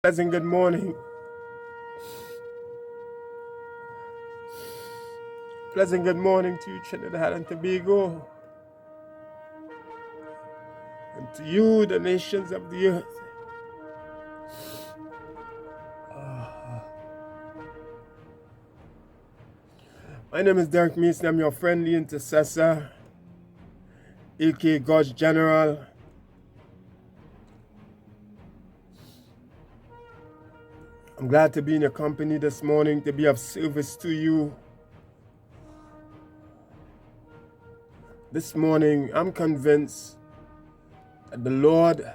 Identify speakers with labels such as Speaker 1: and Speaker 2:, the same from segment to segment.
Speaker 1: Pleasant good morning. Pleasant good morning to you, Trinidad and Tobago, and to you, the nations of the earth. My name is Deryck Mason. I'm your friendly intercessor, aka God's General. I'm glad to be in your company this morning, to be of service to you. This morning, I'm convinced that the Lord,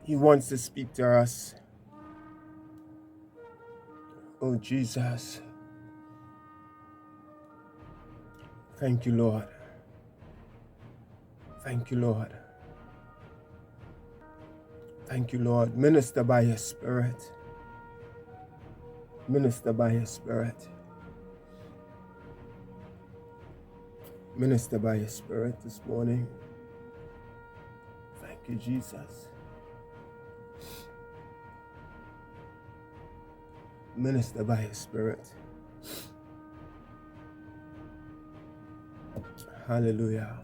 Speaker 1: He wants to speak to us. Oh, Jesus. Thank you, Lord. Thank you, Lord. Thank you, Lord. Minister by your Spirit. Minister by your Spirit. Minister by your Spirit this morning. Thank you, Jesus. Minister by your Spirit. Hallelujah.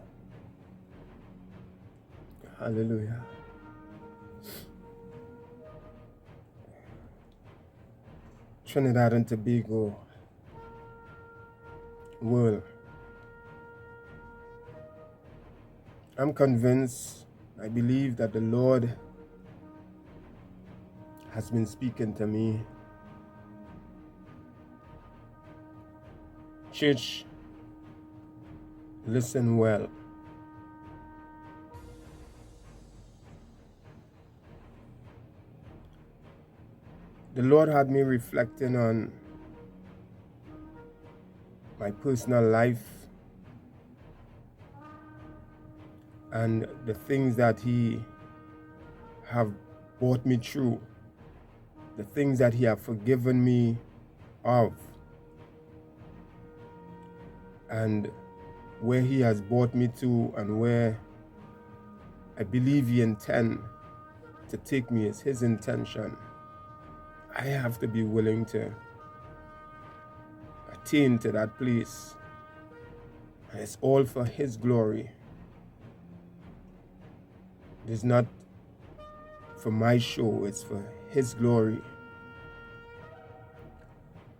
Speaker 1: Hallelujah. Trinidad and Tobago world. I'm convinced, I believe that the Lord has been speaking to me. Church, listen well. The Lord had me reflecting on my personal life and the things that He have brought me through, the things that He have forgiven me of, and where He has brought me to, and where I believe He intends to take me is His intention. I have to be willing to attain to that place. And it's all for His glory. It is not for my show, it's for His glory.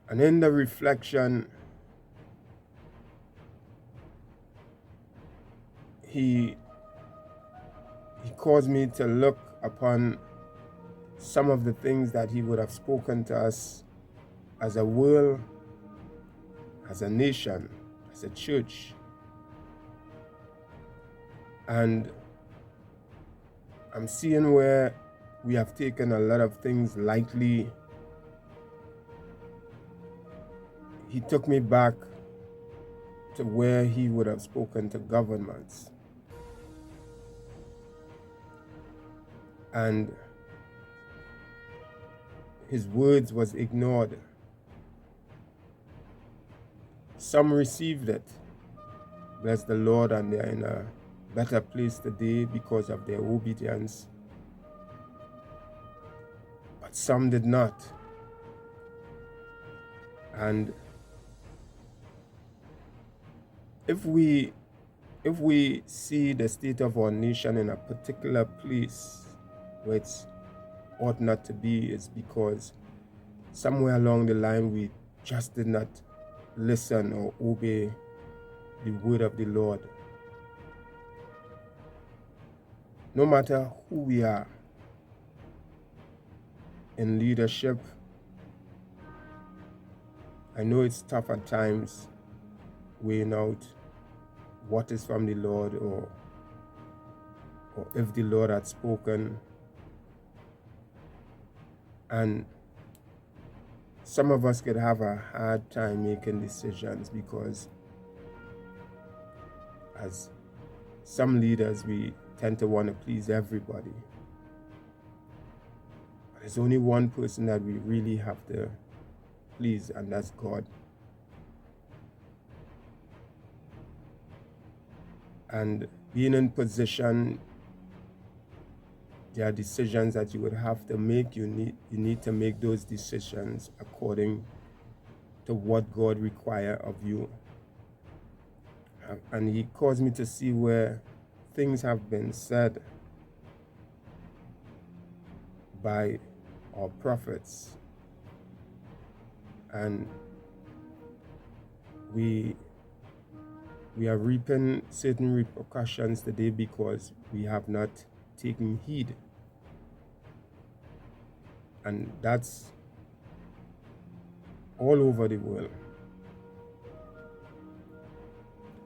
Speaker 1: And in the reflection, He caused me to look upon some of the things that He would have spoken to us as a world, as a nation, as a church. And I'm seeing where we have taken a lot of things lightly. He took me back to where He would have spoken to governments. And His words was ignored. Some received it. Bless the Lord, and they're in a better place today because of their obedience. But some did not. And if we see the state of our nation in a particular place where it ought not to be, it's because somewhere along the line we just did not listen or obey the word of the Lord. No matter who we are in leadership, I know it's tough at times weighing out what is from the Lord, or if the Lord had spoken. And some of us could have a hard time making decisions because as some leaders, we tend to want to please everybody. But there's only one person that we really have to please, and that's God. And being in position, there are decisions that you would have to make. You need to make those decisions according to what God requires of you. And he caused me to see where things have been said by our prophets, and we are reaping certain repercussions today because we have not taken heed. And that's all over the world.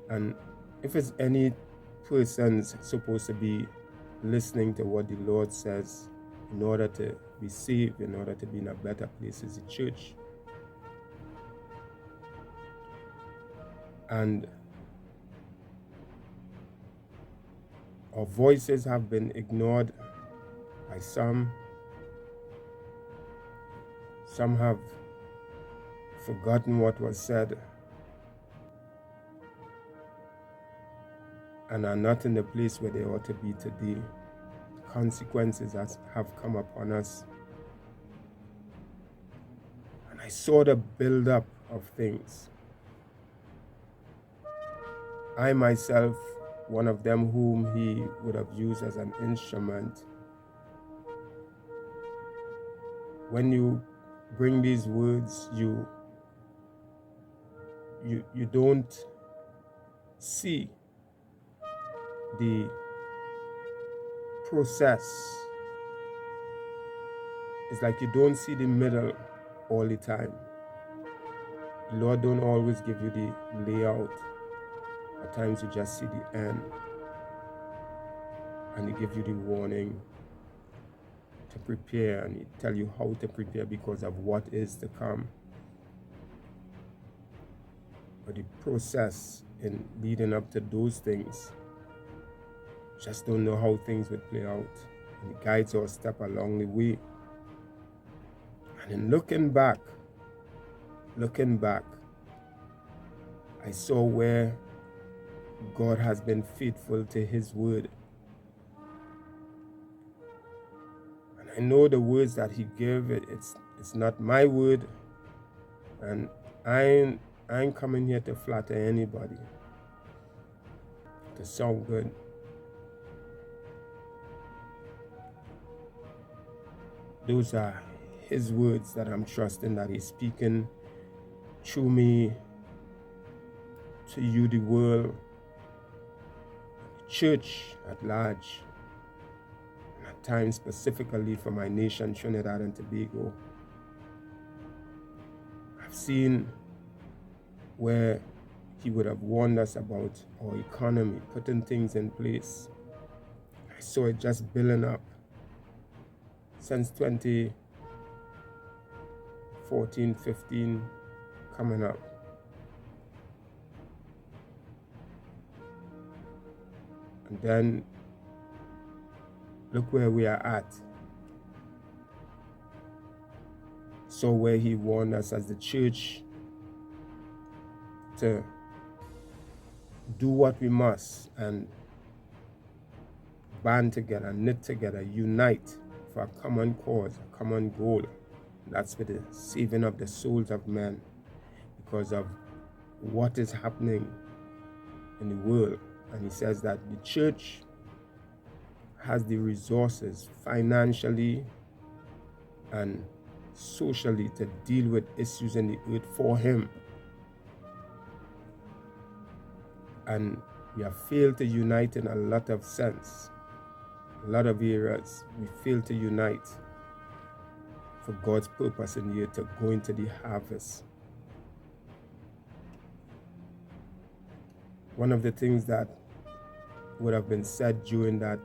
Speaker 1: And if it's any person's supposed to be listening to what the Lord says in order to be saved, in order to be in a better place, is the church. And our voices have been ignored by some. Some have forgotten what was said and are not in the place where they ought to be today. Consequences have come upon us. And I saw the build-up of things. I myself, one of them whom he would have used as an instrument. When you bring these words, you don't see the process. It's like you don't see the middle all the time. The Lord don't always give you the layout. At times you just see the end, and he gives you the warning to prepare, and he tell you how to prepare because of what is to come. But the process in leading up to those things, just don't know how things would play out. And he guides our step along the way. And in looking back, I saw where God has been faithful to his word. And I know the words that he gave, it's not my word. And I ain't coming here to flatter anybody, to sound good. Those are his words that I'm trusting that he's speaking through me to you, the world, the church at large, and at times specifically for my nation, Trinidad and Tobago. I've seen where he would have warned us about our economy, putting things in place. I saw it just building up since 2014, 15, coming up. And then look where we are at. So where he warned us as the church to do what we must and band together, knit together, unite for a common cause, a common goal. That's for the saving of the souls of men because of what is happening in the world. And he says that the church has the resources financially and socially to deal with issues in the earth for him. And we have failed to unite in a lot of sense. A lot of areas we fail to unite for God's purpose in the earth to go into the harvest. One of the things that would have been said during that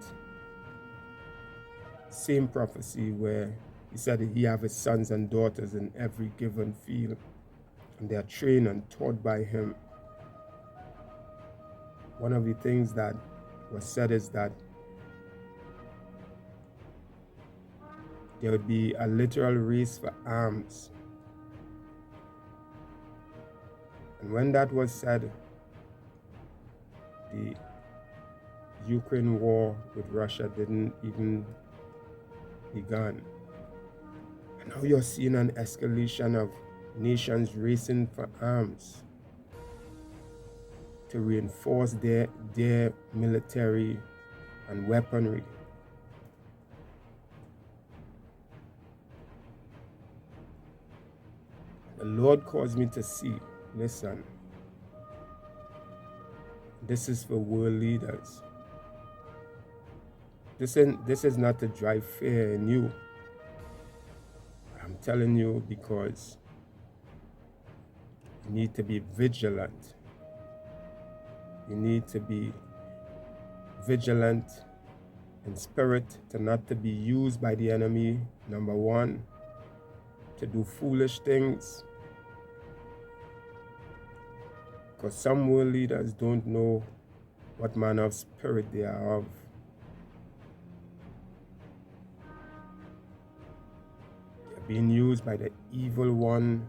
Speaker 1: same prophecy where he said that he have his sons and daughters in every given field, and they are trained and taught by him. One of the things that was said is that there would be a literal race for arms. And when that was said, the Ukraine war with Russia didn't even began. And now you're seeing an escalation of nations racing for arms to reinforce their military and weaponry. The Lord caused me to see, listen, this is for world leaders. This is not to drive fear in you. I'm telling you because you need to be vigilant. You need to be vigilant in spirit, to not to be used by the enemy, number one, to do foolish things. Because some world leaders don't know what manner of spirit they are of. They're being used by the evil one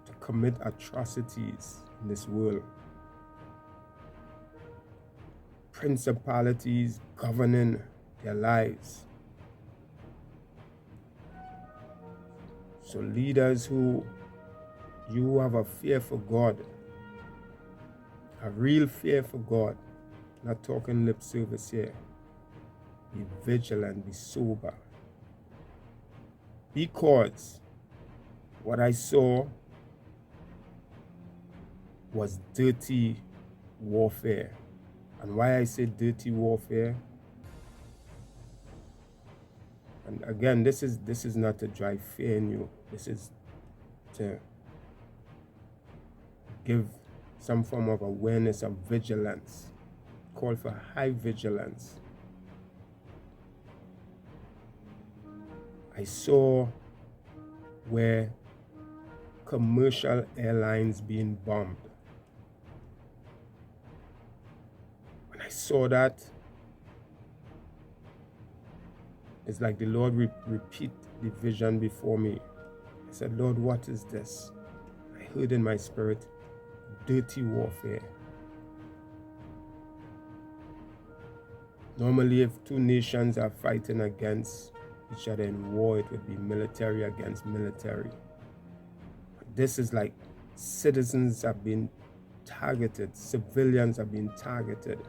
Speaker 1: to commit atrocities in this world. Principalities governing their lives. So leaders who you have a fear for God, a real fear for God, not talking lip service here. Be vigilant, be sober. Because what I saw was dirty warfare. And why I say dirty warfare, and again, this is not to drive fear in you. This is to give some form of awareness of vigilance. Call for high vigilance. I saw where commercial airlines being bombed. When I saw that, it's like the Lord repeat the vision before me. I said, Lord, what is this? I heard in my spirit, dirty warfare. Normally, if two nations are fighting against each other in war, it would be military against military. But this is like citizens have been targeted, civilians have been targeted.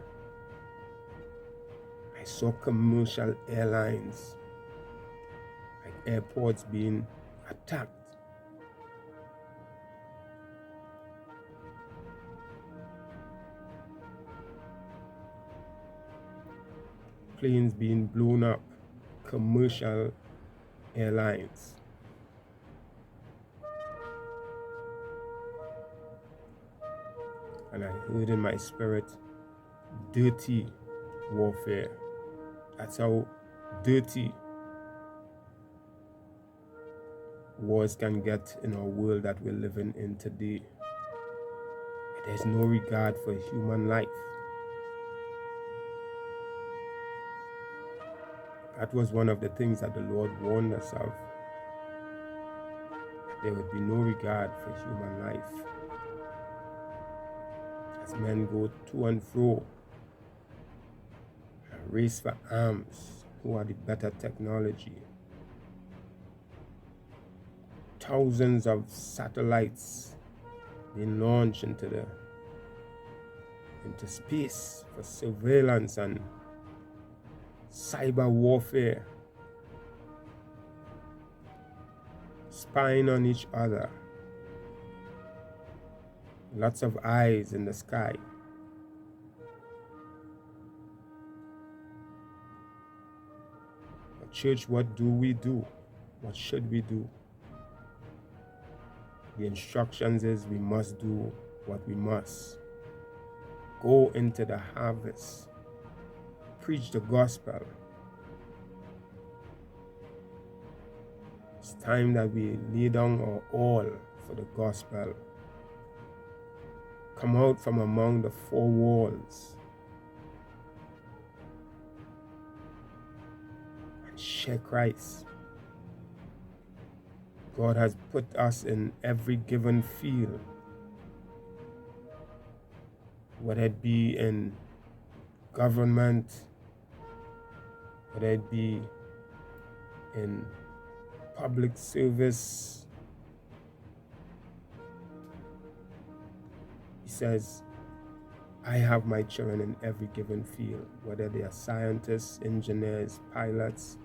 Speaker 1: I saw commercial airlines, like airports being attacked. Planes being blown up, commercial airlines. And I heard in my spirit, dirty warfare. That's how dirty wars can get in our world that we're living in today. There's no regard for human life. That was one of the things that the Lord warned us of. There would be no regard for human life. As men go to and fro, and race for arms, who are the better technology. Thousands of satellites being launched into space for surveillance and cyber warfare, spying on each other. Lots of eyes in the sky. But church, what do we do? What should we do? The instructions is we must do what we must. Go into the harvest. Preach the gospel. It's time that we lay down our all for the gospel. Come out from among the four walls and share Christ. God has put us in every given field, whether it be in government, whether it be in public service. He says, I have my children in every given field, whether they are scientists, engineers, pilots.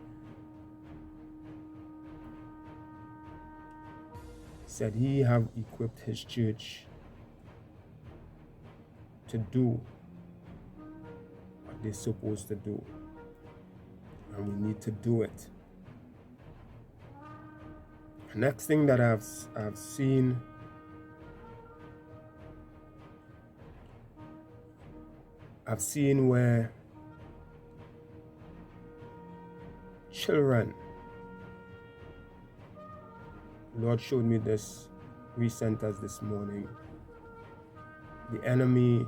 Speaker 1: He said he have equipped his church to do what they're supposed to do, and we need to do it. The next thing that I've seen where children, Lord showed me this recent as this morning, the enemy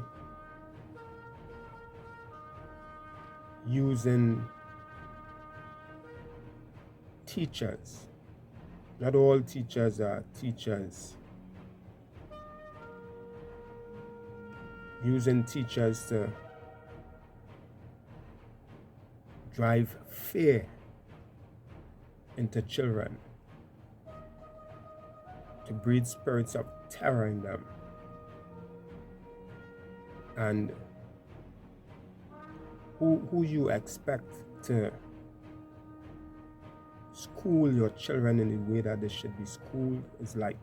Speaker 1: using teachers. Not all teachers are teachers. Using teachers to drive fear into children, to breed spirits of terror in them. And who you expect to school your children in the way that they should be schooled is like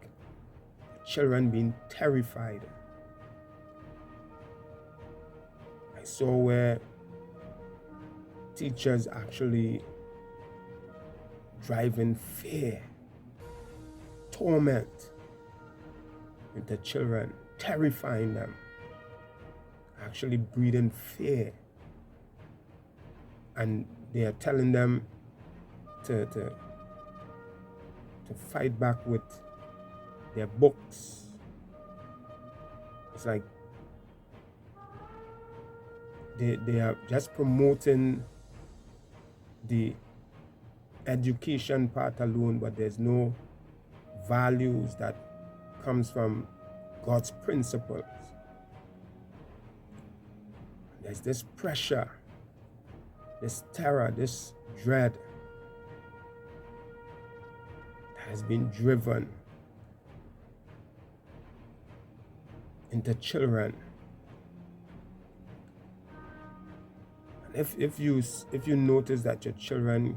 Speaker 1: children being terrified. I saw where teachers actually driving fear, torment into children, terrifying them, actually breeding fear. And they are telling them to fight back with their books. It's like they are just promoting the education part alone, but there's no values that comes from God's principles. There's this pressure, this terror, this dread that has been driven into children. And if you notice that your children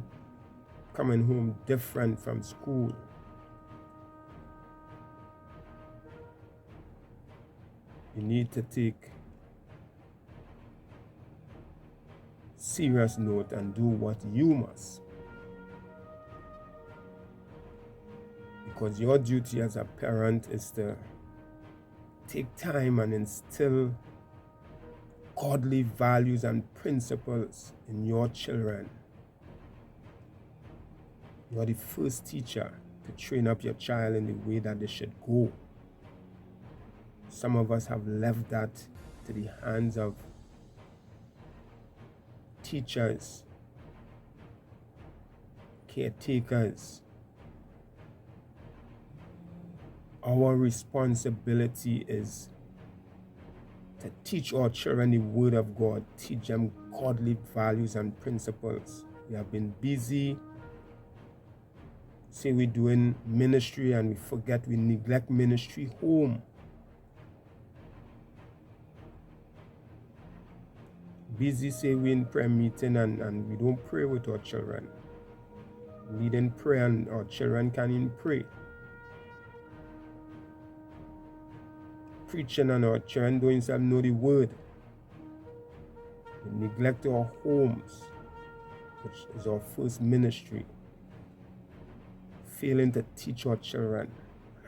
Speaker 1: coming home different from school, you need to take serious note and do what you must. Because your duty as a parent is to take time and instill godly values and principles in your children. You are the first teacher to train up your child in the way that they should go. Some of us have left that to the hands of teachers, caretakers. Our responsibility is to teach our children the word of God, teach them godly values and principles. We have been busy, say we're doing ministry and we neglect ministry home. Busy, say we in prayer meeting and we don't pray with our children. Leading prayer and our children can't even pray. Preaching and our children don't even know the word. We neglect our homes, which is our first ministry. Failing to teach our children.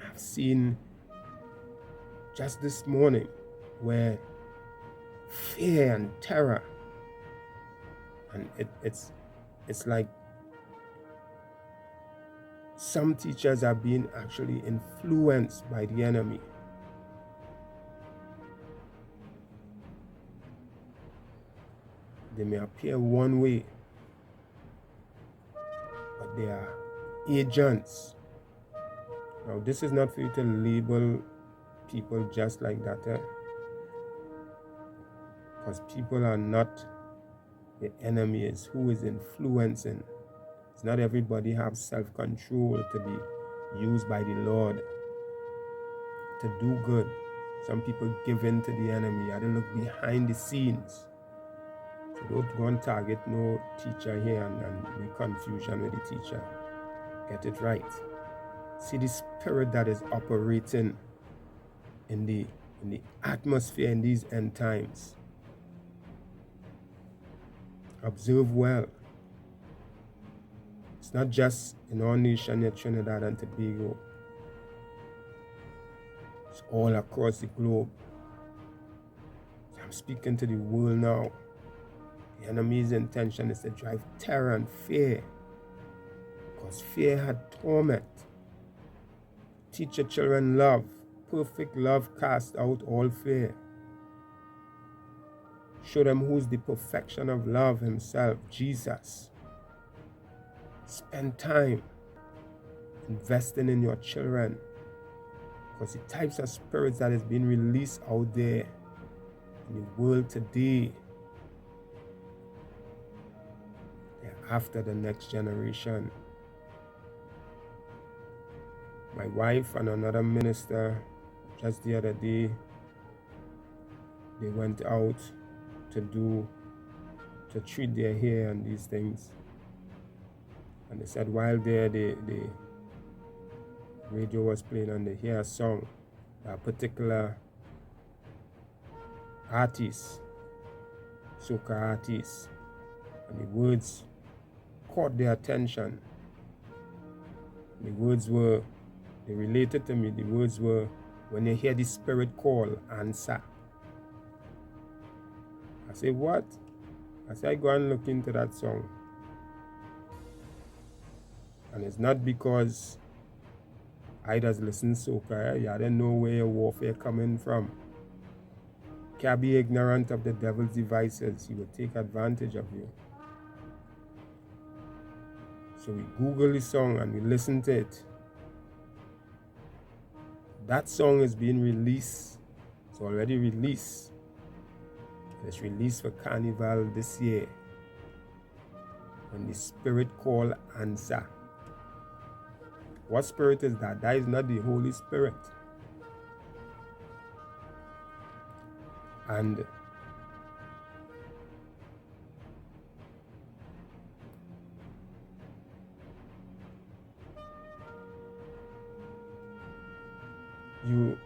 Speaker 1: I've seen just this morning where fear and terror, and it's like some teachers are being actually influenced by the enemy. They may appear one way, but they are agents. Now, this is not for you to label people just like that, because people are not the enemy. Is who is influencing. It's not everybody have self-control to be used by the Lord to do good. Some people give in to the enemy. I don't look behind the scenes. So don't go and target no teacher here and make confusion with the teacher. Get it right. See the spirit that is operating in the atmosphere in these end times. Observe well. It's not just in our nation here, Trinidad and Tobago. It's all across the globe. So I'm speaking to the world now. The enemy's intention is to drive terror and fear, because fear had torment. Teach your children love. Perfect love casts out all fear. Show them who's the perfection of love himself, Jesus. Spend time investing in your children, because the types of spirits that is being released out there in the world today, they're after the next generation. My wife and another minister, just the other day, they went out to treat their hair and these things. And they said while there, the radio was playing and they hear a song, a particular artist, soca artist, and the words caught their attention. The words were, they related to me, the words were, when you hear the spirit call, answer. I say, what? I say, I go and look into that song. And it's not because I just listen soca. I don't know where your warfare coming from. Can't be ignorant of the devil's devices. He will take advantage of you. So we Google the song and we listen to it. That song is being released. It's already released. It's released for Carnival this year. When the spirit call, answer. What spirit is that? That is not the Holy Spirit. And you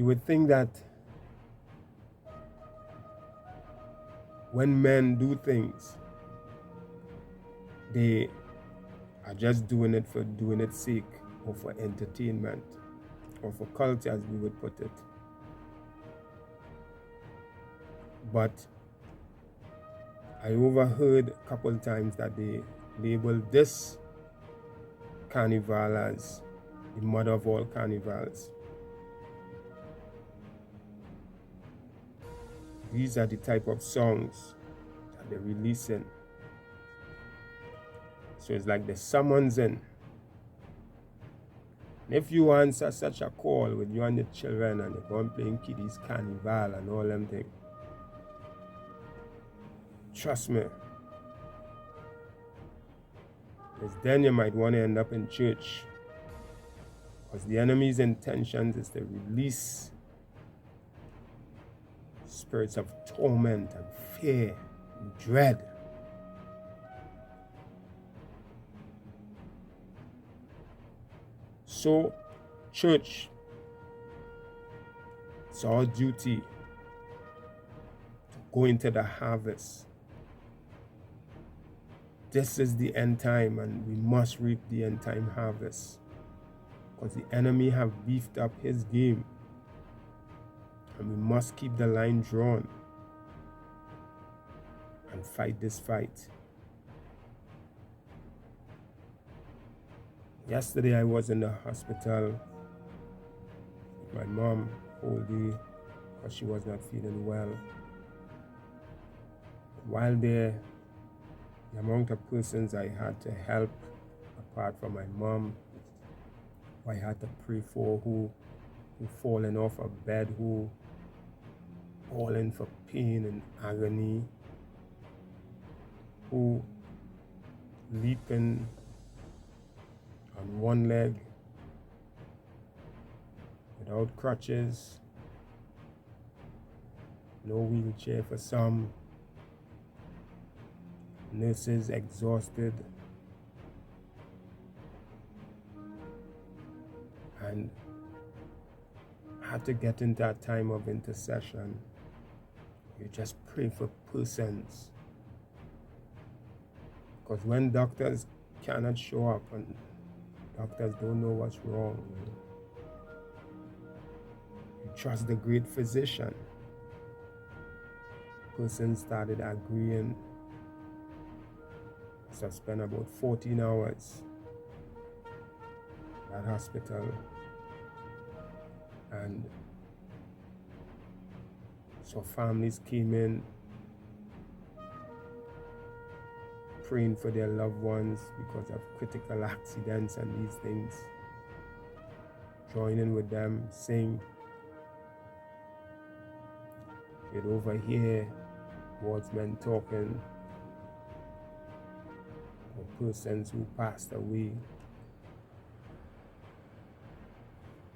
Speaker 1: would think that when men do things, they are just doing it for doing its sake, or for entertainment, or for culture, as we would put it. But I overheard a couple times that they labeled this carnival as the mother of all carnivals. These are the type of songs that they're releasing. So it's like the summons in. And if you answer such a call with you and your children and you're going playing kiddies carnival and all them things, trust me, because then you might want to end up in church. Because the enemy's intentions is to release spirits of torment and fear and dread. So, church, it's our duty to go into the harvest. This is the end time, and we must reap the end time harvest. Because the enemy have beefed up his game. And we must keep the line drawn and fight this fight. Yesterday I was in the hospital with my mom whole day because she was not feeling well. While there, the amount of persons I had to help, apart from my mom, who I had to pray for, who fallen off a bed, who all in for pain and agony, who leaping on one leg without crutches, no wheelchair for some, nurses exhausted, and had to get into that time of intercession. You just pray for persons, because when doctors cannot show up and doctors don't know what's wrong, you trust the great physician. Person started agreeing. So I spent about 14 hours at that hospital, and so families came in praying for their loved ones because of critical accidents and these things, joining with them, sing. You'd overhear wordsmen talking, or persons who passed away.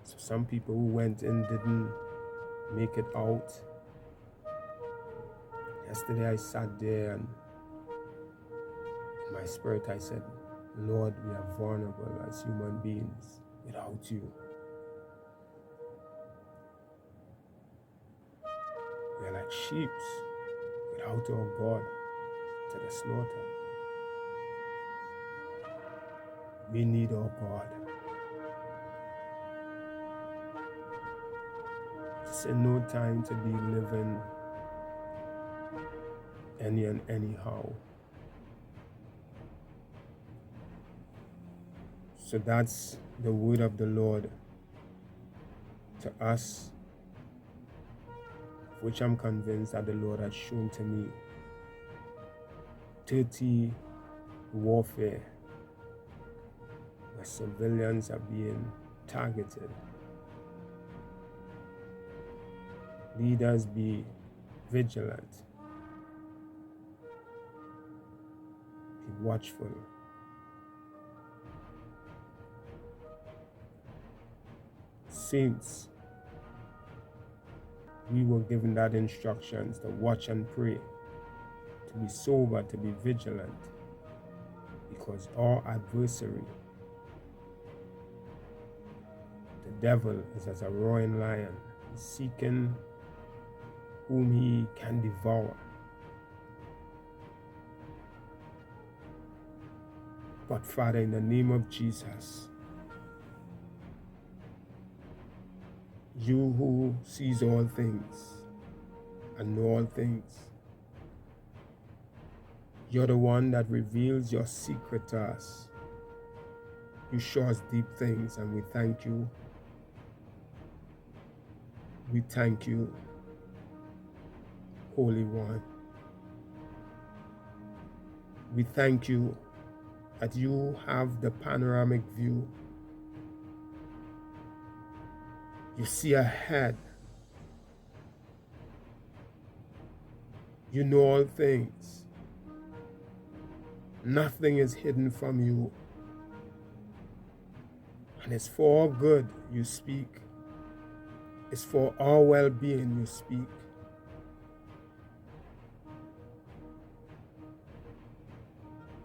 Speaker 1: So some people who went in didn't make it out. Yesterday I sat there and in my spirit I said, Lord, we are vulnerable as human beings without you. We are like sheep without our God to the slaughter. We need our God. It's no time to be living any and anyhow. So that's the word of the Lord to us, which I'm convinced that the Lord has shown to me. 30 warfare where civilians are being targeted. Leaders, be vigilant. Be watchful. Saints, we were given that instructions to watch and pray, to be sober, to be vigilant, because our adversary, the devil, is as a roaring lion, seeking whom he can devour. But Father, in the name of Jesus, you who sees all things and know all things, you're the one that reveals your secret to us. You show us deep things, and we thank you. We thank you, Holy One. We thank you that you have the panoramic view. You see ahead. You know all things. Nothing is hidden from you. And it's for our good you speak. It's for our well-being you speak.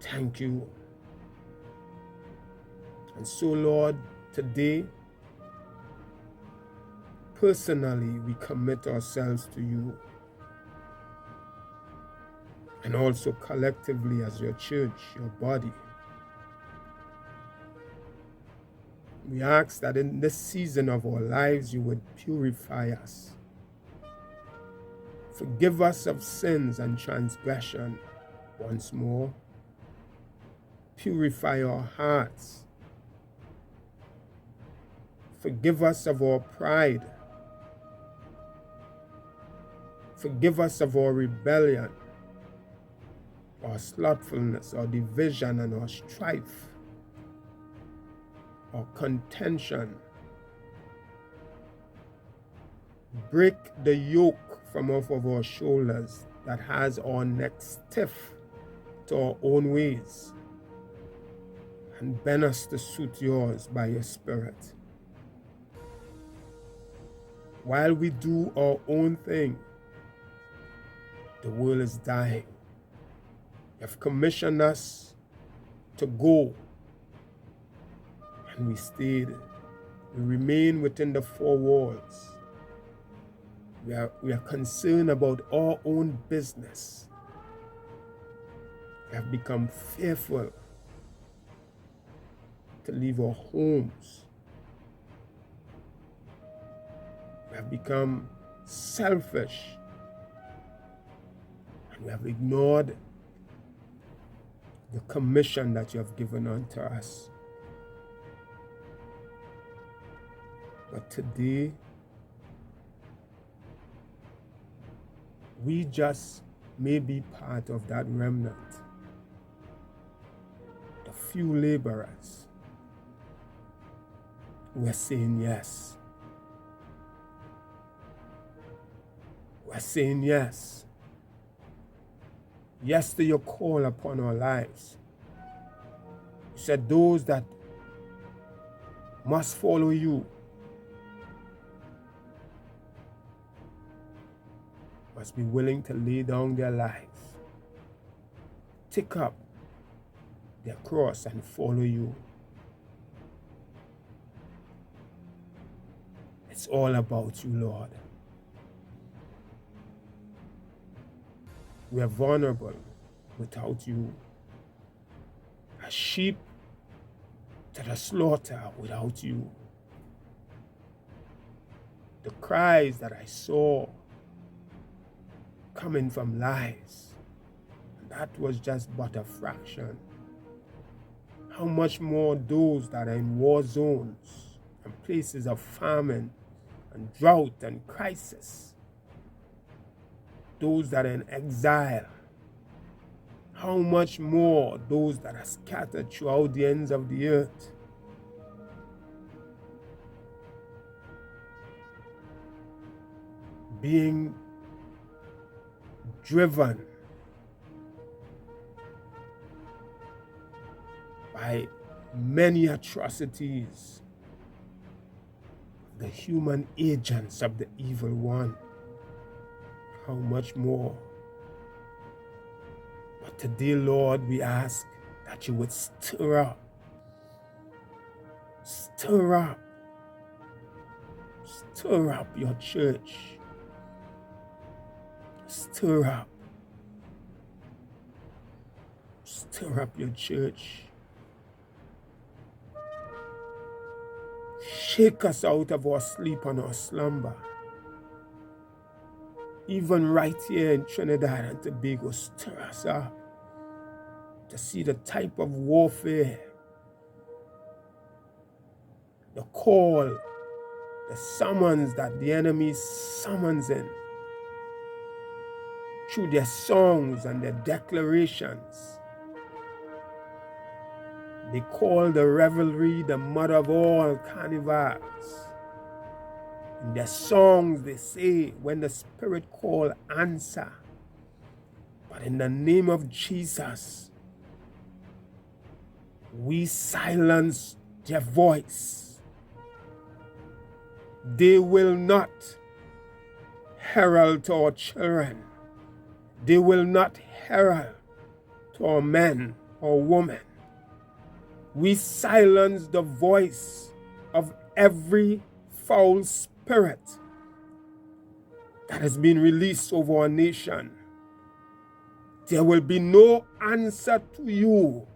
Speaker 1: Thank you. And so, Lord, today, personally, we commit ourselves to you, and also collectively as your church, your body. We ask that in this season of our lives, you would purify us. Forgive us of sins and transgression once more. Purify our hearts. Forgive us of our pride. Forgive us of our rebellion, our slothfulness, our division, and our strife, our contention. Break the yoke from off of our shoulders that has our neck stiff to our own ways, and bend us to suit yours by your Spirit. While we do our own thing, the world is dying. You have commissioned us to go, and we stayed. We remain within the four walls. We are concerned about our own business. We have become fearful to leave our homes. We have become selfish, and we have ignored the commission that you have given unto us. But today, we just may be part of that remnant, the few laborers who are saying yes. We're saying yes. Yes to your call upon our lives. You said those that must follow you must be willing to lay down their lives, take up their cross and follow you. It's all about you, Lord. We are vulnerable without you. A sheep to the slaughter without you. The cries that I saw coming from lies, that was just but a fraction. How much more those that are in war zones and places of famine and drought and crisis, those that are in exile, how much more those that are scattered throughout the ends of the earth. Being driven by many atrocities, the human agents of the evil one. How much more? But today, Lord, we ask that you would stir up, stir up, stir up your church, stir up your church. Shake us out of our sleep and our slumber. Even right here in Trinidad and Tobago, stir us up to see the type of warfare, the call, the summons that the enemy summons in through their songs and their declarations. They call the revelry the mother of all carnivals. In their songs, they say, when the Spirit call, answer. But in the name of Jesus, we silence their voice. They will not herald to our children. They will not herald to our men or women. We silence the voice of every foul spirit that has been released over our nation. There will be no answer to you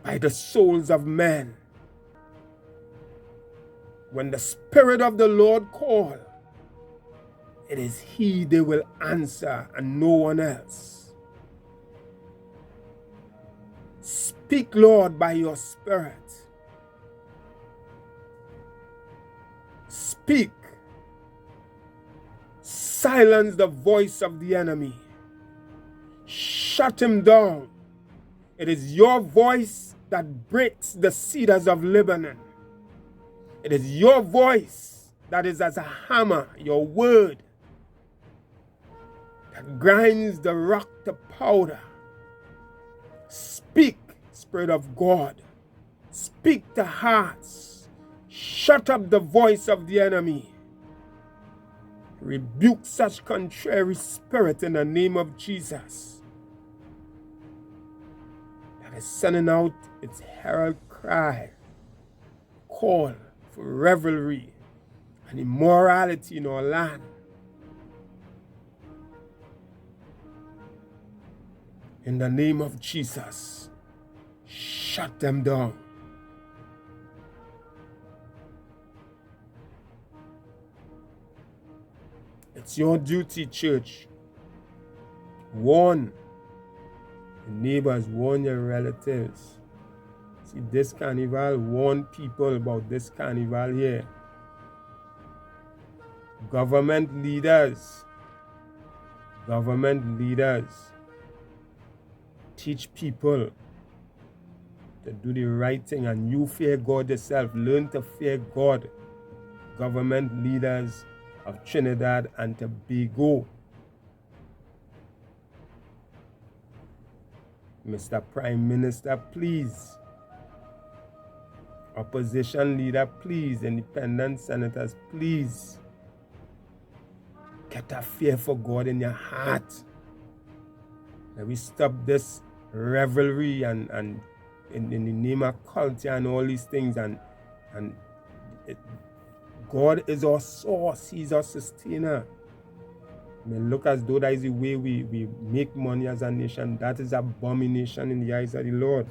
Speaker 1: by the souls of men. When the Spirit of the Lord call, it is He they will answer and no one else. Speak, Lord, by your Spirit. Speak. Silence the voice of the enemy. Shut him down. It is your voice that breaks the cedars of Lebanon. It is your voice that is as a hammer, your word that grinds the rock to powder. Speak, Spirit of God. Speak to hearts. Shut up the voice of the enemy. Rebuke such contrary spirit in the name of Jesus that is sending out its herald cry, call for revelry and immorality in our land. In the name of Jesus, shut them down. It's your duty, church. Warn your neighbors, warn your relatives. See, this carnival, warn people about this carnival here. Government leaders, teach people to do the right thing, and you fear God yourself. Learn to fear God. Government leaders of Trinidad and Tobago. Mr. Prime Minister, please. Opposition leader, please. Independent senators, please. Get a fear for God in your heart. Let we stop this revelry and in the name of culture and all these things, and God is our source. He's our sustainer. I mean, look as though that is the way we make money as a nation. That is abomination in the eyes of the Lord.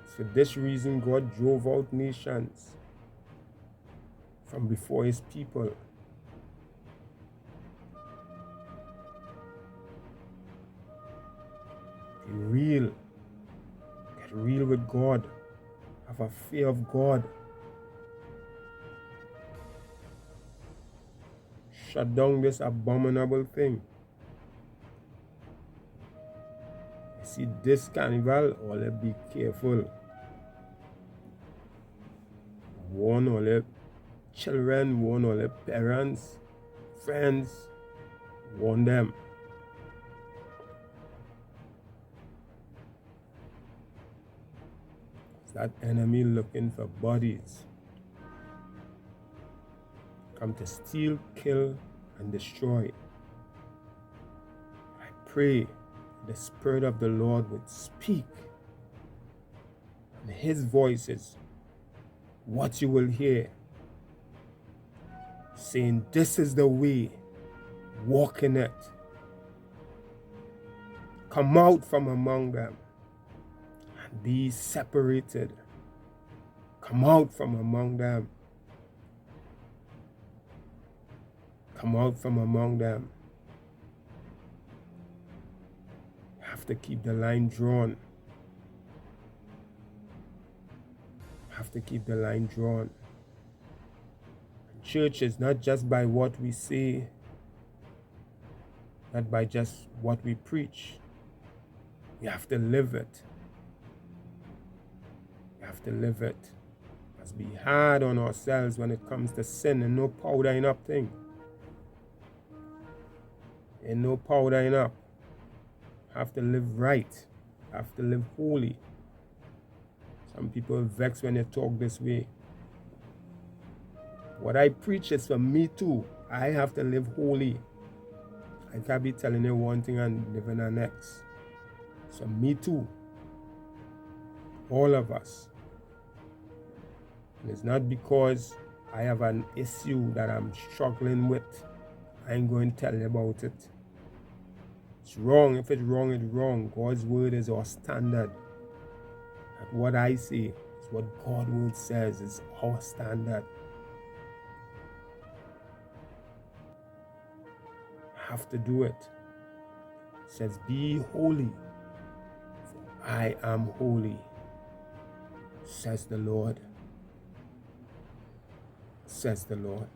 Speaker 1: For this reason, God drove out nations from before his people. Be real. Get real with God. Have a fear of God. Shut down this abominable thing. You see this carnival, all be careful. Warn all the children, warn all the parents, friends, warn them. That enemy looking for bodies. Come to steal, kill, and destroy. I pray the Spirit of the Lord would speak. And his voice is what you will hear. Saying, this is the way, walk in it. Come out from among them. Be separated. Come out from among them. Come out from among them. You have to keep the line drawn. You have to keep the line drawn. And church is not just by what we say, not by just what we preach. You have to live it. To live it. Must be hard on ourselves when it comes to sin, and no powdering up thing. And no powdering up. Have to live right. Have to live holy. Some people vex when they talk this way. What I preach is for me too. I have to live holy. I can't be telling you one thing and living the next. So me too. All of us. And it's not because I have an issue that I'm struggling with. I ain't going to tell you about it. It's wrong. If it's wrong, it's wrong. God's word is our standard. And what I say is what God's word says is our standard. I have to do it. It says, be holy, for I am holy, says the Lord. Says the Lord.